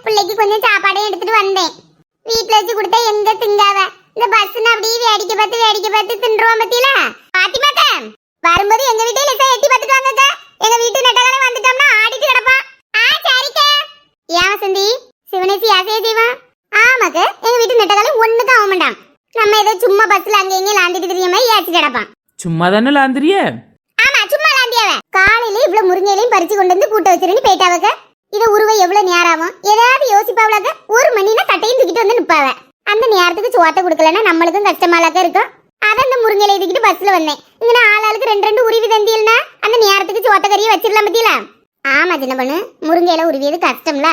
பிள்ளைக்கு கொஞ்சம் சாப்பாடையும் எடுத்துட்டு வந்தேன். வீட்டுல வச்சு கொடுத்தா எங்க திங்காவ? இந்த பஸ்ன்னு அப்படியே வேடிக்கை பார்த்து தின்றுவான் பத்தியில. பாத்திமாக்கா வரும்போது எங்க வீட்டை லேசா எட்டி பார்த்துட்டு வாங்கக்கா. எங்க வீட்டு நெட்டகாலம் வந்துட்டோம்னா ஆடிட்டு கிடப்பான். சரிக்கா. ஏன் வசந்தி சிவனேசி ஆசையே செய்வான்? ஆமாக்கு எங்க வீட்டு நெட்டகாலம் ஒண்ணுக்கு ஆக மாட்டான். நம்ம ஏதோ சும்மா பஸ்ல அங்க எங்க லாந்திட்டு தெரிய மாதிரி ஏச்சு கிடப்பான். சும்மா தானே லாந்திரிய? ஆமா சும்மா லாந்தியாவ. காலையில இவ்வளவு முருங்கையிலையும் பறிச்சு கொண்டு வந்து கூட்ட வச்சிருன்னு போயிட்டாவக்க. இத உருவை எவ்வளவு நேரம் ஆகும்? ஏதாவது யோசிப்பாவளாக்க. ஒரு மணினா தட்டையும் தூக்கிட்டு வந்து நிப்பாவ. அந்த நேரத்துக்கு சோத்தை கொடுக்கலன்னா நம்மளுக்கும் கஷ்டமாலாக்க இருக்கும். அதான் இந்த முருங்கையில தூக்கிட்டு பஸ்ல வந்தேன். இங்க ஆளாளுக்கு ரெண்டு உருவி தந்தியல்னா அந்த நேரத்துக்கு சோத்த கறியை வச்சிடலாம் பத்தியில. ஆமா சின்ன பொண்ணு, முருங்கையில உருவியது கஷ்டம்ல.